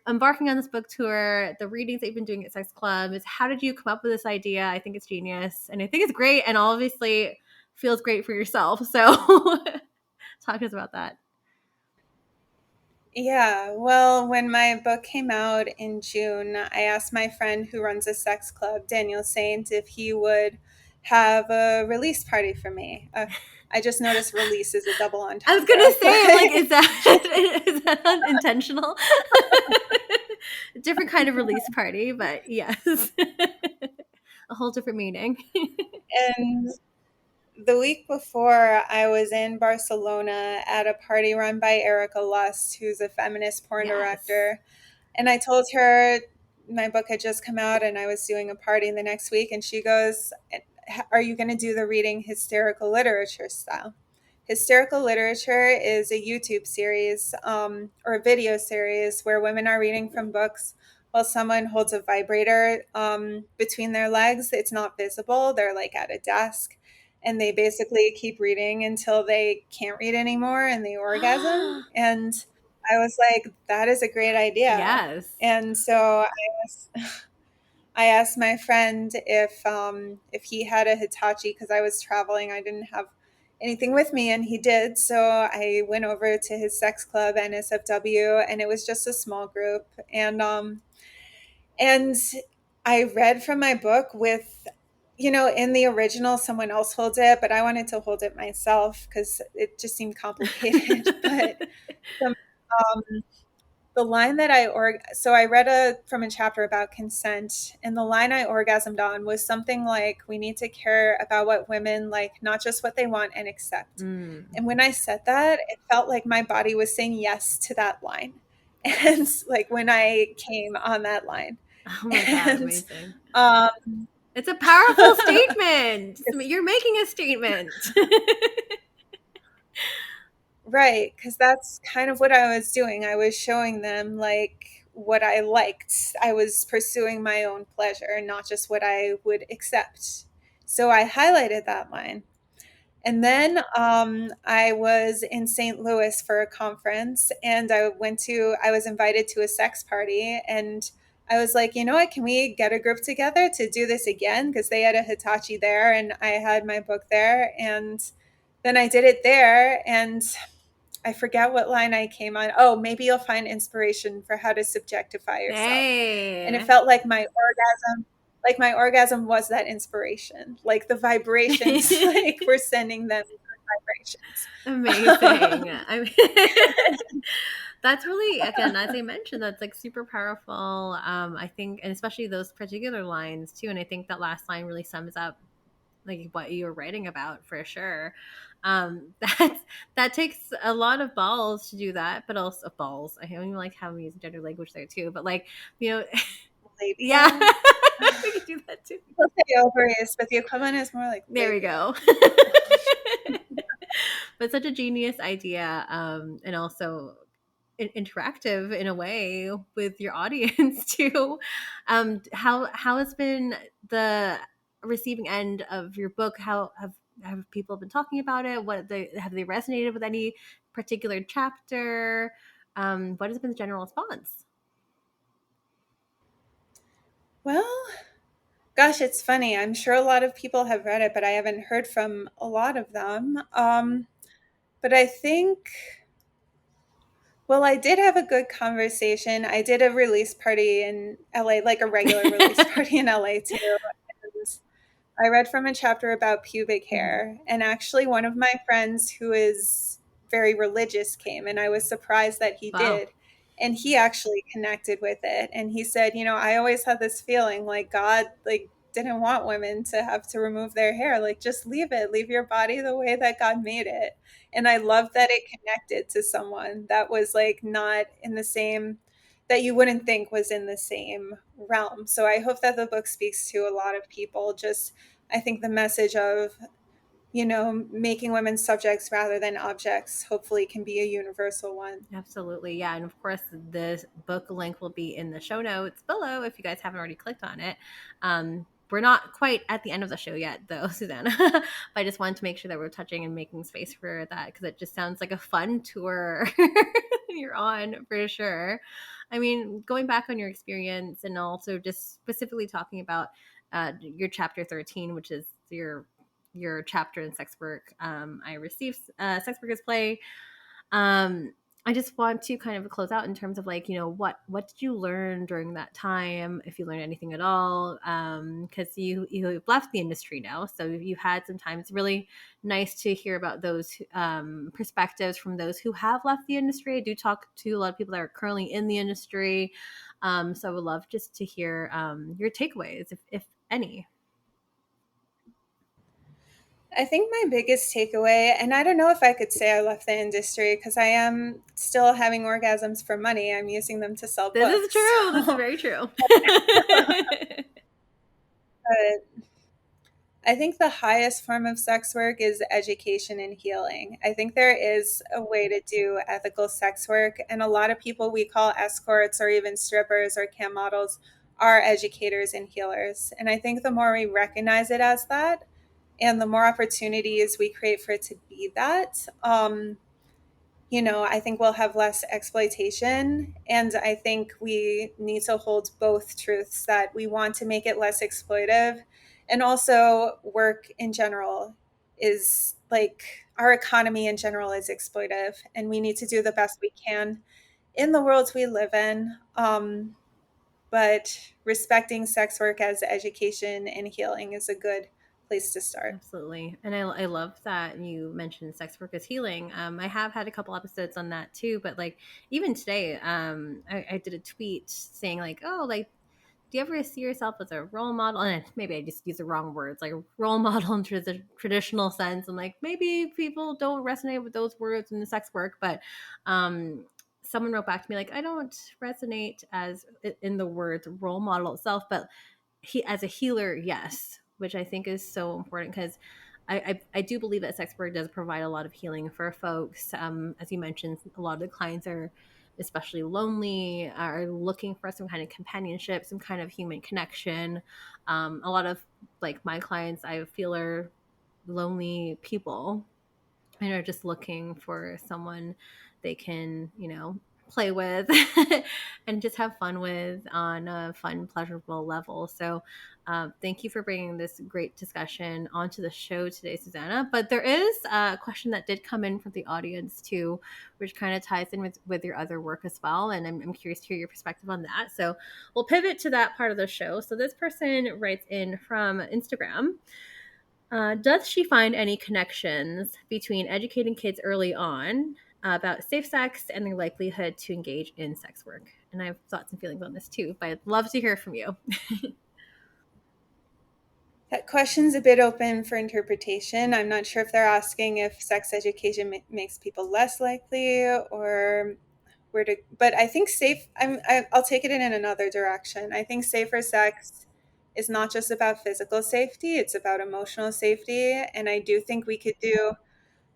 embarking on this book tour, the readings that you've been doing at sex clubs. How did you come up with this idea? I think it's genius, and I think it's great, and obviously feels great for yourself. So talk to us about that. Yeah, well, when my book came out in June, I asked my friend who runs a sex club, Daniel Saint, if he would have a release party for me. I just noticed release is a double I was gonna entendre, say, like, but is that is that unintentional? Different kind of release party, but yes, a whole different meaning. and the week before, I was in Barcelona at a party run by Erica Lust, who's a feminist porn Yes. director. And I told her my book had just come out and I was doing a party the next week. And she goes, "Are you going to do the reading hysterical literature style?" Hysterical literature is a YouTube series or a video series where women are reading from books while someone holds a vibrator between their legs. It's not visible, they're like at a desk. And they basically keep reading until they can't read anymore and they orgasm. And I was like, that is a great idea. Yes. And so I asked my friend if he had a Hitachi because I was traveling. I didn't have anything with me, and he did. So I went over to his sex club, NSFW, and it was just a small group. And I read from my book with, in the original, someone else holds it, but I wanted to hold it myself because it just seemed complicated. But the, the line that so I read from a chapter about consent, and the line I orgasmed on was something like, we need to care about what women like, not just what they want and accept. Mm. And when I said that, it felt like my body was saying yes to that line. And like when I came on that line. Oh my God, And amazing. um It's a powerful statement. You're making a statement. right, because that's kind of what I was doing. I was showing them like what I liked. I was pursuing my own pleasure, not just what I would accept. So I highlighted that line. And then I was in St. Louis for a conference, and I was invited to a sex party, and I was like, you know what, can we get a group together to do this again? Because they had a Hitachi there, and I had my book there, and then I did it there, and I forget what line I came on. Oh, maybe you'll find inspiration for how to subjectify yourself. And it Hey. felt like my orgasm was that inspiration. Like the vibrations, like we're sending them vibrations. Amazing. I mean, That's really, again, as I mentioned, that's like super powerful. I think, and especially those particular lines too. And I think that last line really sums up like what you were writing about for sure. That that takes a lot of balls to do that, but also balls. I don't even like how we use gender language there too. But like, you know, yeah, Labia. we could do that too. People say ovaries, but the equivalent is more like There we labia. go. But such a genius idea, and also interactive in a way with your audience too. How has been the receiving end of your book? How have people been talking about it? What they have they resonated with any particular chapter? What has been the general response? Well, gosh, it's funny. I'm sure a lot of people have read it, but I haven't heard from a lot of them. But I think, well, I did have a good conversation. I did a release party in LA, like a regular release party in LA too. And I read from a chapter about pubic Mhm. hair. And actually, one of my friends who is very religious came, and I was surprised that he Wow. did. And he actually connected with it. And he said, I always had this feeling like God, like, didn't want women to have to remove their hair. Like, just leave it, leave your body the way that God made it. And I love that it connected to someone that was like not in the same, that you wouldn't think was in the same realm. So I hope that the book speaks to a lot of people. Just, I think the message of, making women subjects rather than objects hopefully can be a universal one. Absolutely. Yeah. And of course, the book link will be in the show notes below if you guys haven't already clicked on it. We're not quite at the end of the show yet, though, Susanna. But I just wanted to make sure that we're touching and making space for that because it just sounds like a fun tour you're on for sure. I mean, going back on your experience and also just specifically talking about your chapter 13, which is your chapter in sex work. I received sex work as play. I just want to kind of close out in terms of like, what did you learn during that time, if you learned anything at all? Because you've left the industry now, so you've had some time. It's really nice to hear about those perspectives from those who have left the industry. I do talk to a lot of people that are currently in the industry, so I would love just to hear your takeaways, if any. I think my biggest takeaway, and I don't know if I could say I left the industry because I am still having orgasms for money. I'm using them to sell This is books. true. This is So, very true. but I think the highest form of sex work is education and healing. I think there is a way to do ethical sex work, and a lot of people we call escorts or even strippers or cam models are educators and healers. And I think the more we recognize it as that, and the more opportunities we create for it to be that, I think we'll have less exploitation. And I think we need to hold both truths that we want to make it less exploitive. And also, work in general is like our economy in general is exploitive, and we need to do the best we can in the world we live in. But respecting sex work as education and healing is a good place to start. Absolutely. And I love that you mentioned sex work as healing. I have had a couple episodes on that too, but like even today, I did a tweet saying like, oh, like, do you ever see yourself as a role model? And maybe I just use the wrong words, like role model in the traditional sense. And like, maybe people don't resonate with those words in the sex work, but, someone wrote back to me like, I don't resonate as in the words role model itself, but he as a healer, yes, which I think is so important because I do believe that sex work does provide a lot of healing for folks. As you mentioned, a lot of the clients are especially lonely, are looking for some kind of companionship, some kind of human connection. A lot of like my clients, I feel, are lonely people and are just looking for someone they can, play with and just have fun with on a fun, pleasurable level. So, thank you for bringing this great discussion onto the show today, Susanna. But there is a question that did come in from the audience too, which kind of ties in with your other work as well. And I'm curious to hear your perspective on that. So, we'll pivot to that part of the show. So, this person writes in from Instagram. Does she find any connections between educating kids early on about safe sex and their likelihood to engage in sex work. And I have thoughts and feelings on this too, but I'd love to hear from you. That question's a bit open for interpretation. I'm not sure if they're asking if sex education makes people less likely or where to, but I think I'll take it in another direction. I think safer sex is not just about physical safety, it's about emotional safety. And I do think we could do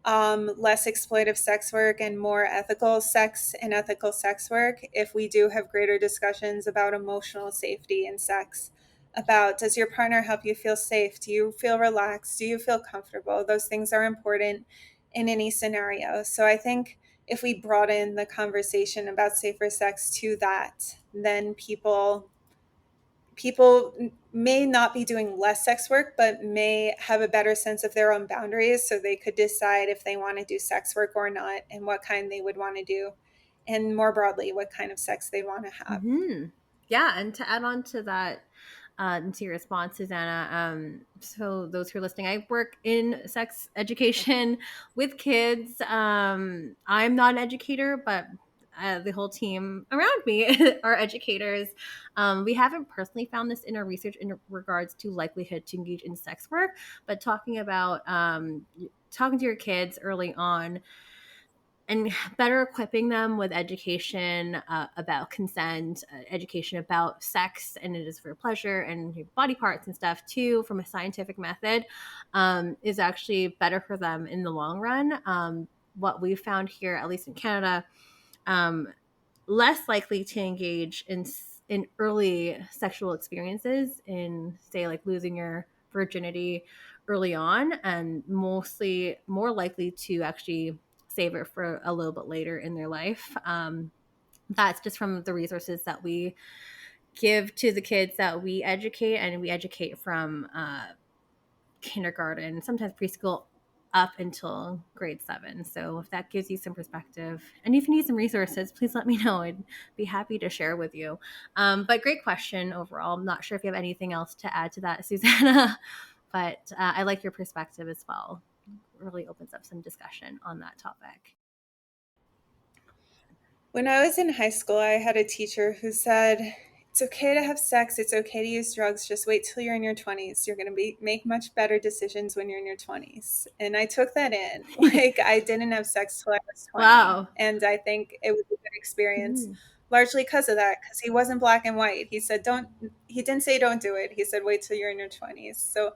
less exploitive sex work and more ethical sex and ethical sex work if we do have greater discussions about emotional safety in sex. About, does your partner help you feel safe? Do you feel relaxed? Do you feel comfortable? Those things are important in any scenario. So I think if we broaden the conversation about safer sex to that, then people may not be doing less sex work, but may have a better sense of their own boundaries. So they could decide if they want to do sex work or not and what kind they would want to do. And more broadly, what kind of sex they want to have. Mm-hmm. Yeah. And to add on to that, to your response, Suzannah. So those who are listening, I work in sex education with kids. I'm not an educator, but the whole team around me are educators. We haven't personally found this in our research in regards to likelihood to engage in sex work, but talking about talking to your kids early on and better equipping them with education about consent, education about sex, and it is for pleasure and your body parts and stuff too, from a scientific method, is actually better for them in the long run. What we've found here, at least in Canada, um, less likely to engage in early sexual experiences, in say like losing your virginity early on, and mostly more likely to actually save it for a little bit later in their life. That's just from the resources that we give to the kids that we educate, and we educate from kindergarten, sometimes preschool, up until grade 7. So if that gives you some perspective, and if you need some resources, please let me know. I'd be happy to share with you. But great question overall. I'm not sure if you have anything else to add to that, Suzannah, but I like your perspective as well. It really opens up some discussion on that topic. When I was in high school, I had a teacher who said, it's okay to have sex, it's okay to use drugs, just wait till you're in your 20s. You're going to make much better decisions when you're in your 20s. And I took that in. Like, I didn't have sex till I was 20. Wow. And I think it was a good experience, Mm. largely because of that, because he wasn't black and white. He didn't say don't do it. He said, wait till you're in your 20s. So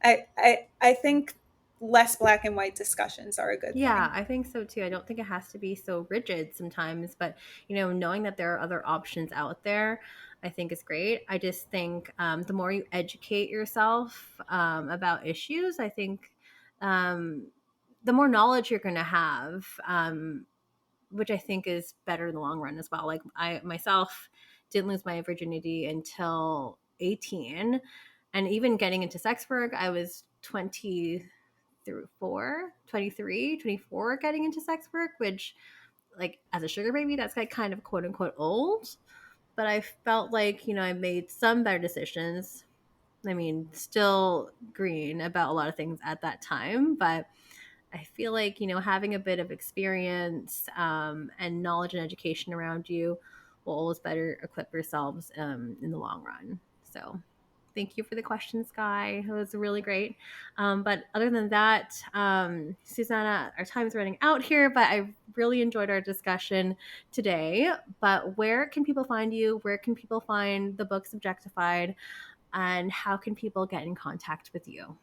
I think less black and white discussions are a good Yeah, thing. I think so too. I don't think it has to be so rigid sometimes, but knowing that there are other options out there, I think is great. I just think the more you educate yourself about issues, I think um, the more knowledge you're going to have, which I think is better in the long run as well. Like I myself didn't lose my virginity until 18, and even getting into sex work, I was 20 through 23, 24, getting into sex work, which like as a sugar baby, that's like kind of quote unquote old. But I felt like, I made some better decisions. I mean, still green about a lot of things at that time, but I feel like, having a bit of experience and knowledge and education around you will always better equip yourselves in the long run. So thank you for the question, Sky. It was really great. But other than that, Susanna, our time is running out here, but I really enjoyed our discussion today. But where can people find you? Where can people find the book Subjectified? And how can people get in contact with you?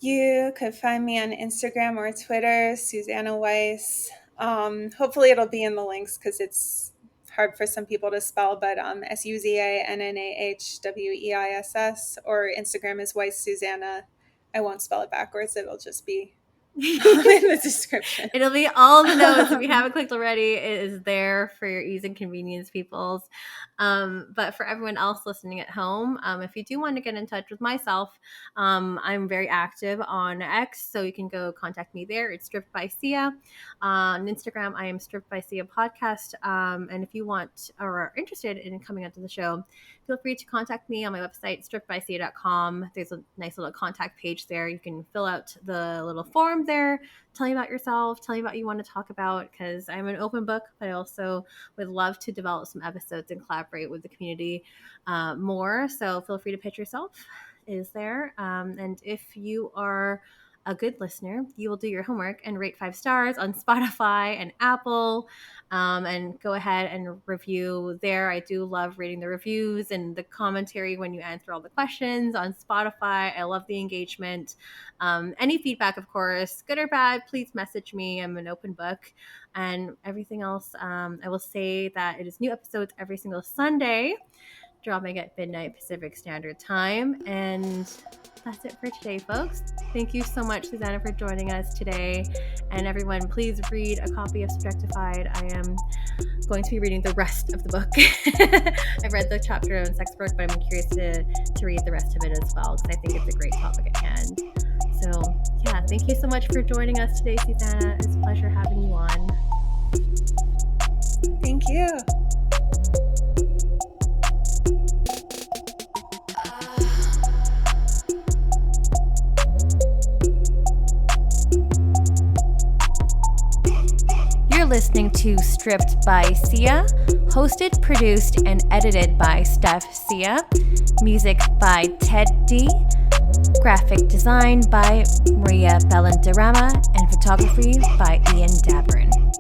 You could find me on Instagram or Twitter, Suzannah Weiss. Hopefully, it'll be in the links because it's hard for some people to spell, but SUZANNAHWEISS, or Instagram is Weiss Suzannah. I won't spell it backwards, it'll just be in the description. It'll be all the notes. If you haven't clicked already, it is there for your ease and convenience, peoples. But for everyone else listening at home, if you do want to get in touch with myself, I'm very active on X, so you can go contact me there. It's Stripped by Sia. On Instagram, I am Stripped by Sia Podcast. And if you want or are interested in coming onto the show, feel free to contact me on my website, strippedbysia.com. There's a nice little contact page there. You can fill out the little form there. Tell me about yourself. Tell me about what you want to talk about, because I'm an open book, but I also would love to develop some episodes and collaborate with the community more. So feel free to pitch yourself. Is there? And if you are a good listener, you will do your homework and rate 5 stars on Spotify and Apple, and go ahead and review there. I do love reading the reviews and the commentary when you answer all the questions on Spotify. I love the engagement. Any feedback, of course, good or bad, please message me. I'm an open book. And everything else, I will say that it is new episodes every single Sunday, dropping at midnight Pacific Standard Time. And that's it for today, folks. Thank you so much, Suzannah, for joining us today. And everyone, please read a copy of Subjectified. I am going to be reading the rest of the book. I've read the chapter on sex work, but I'm curious to read the rest of it as well, because I think it's a great topic at hand. So yeah, thank you so much for joining us today, Suzannah. It's a pleasure having you on. Thank you. You're listening to Stripped by Sia, hosted, produced, and edited by Steph Sia, music by Ted D, graphic design by Maria Bellandarama, and photography by Ian Dabrin.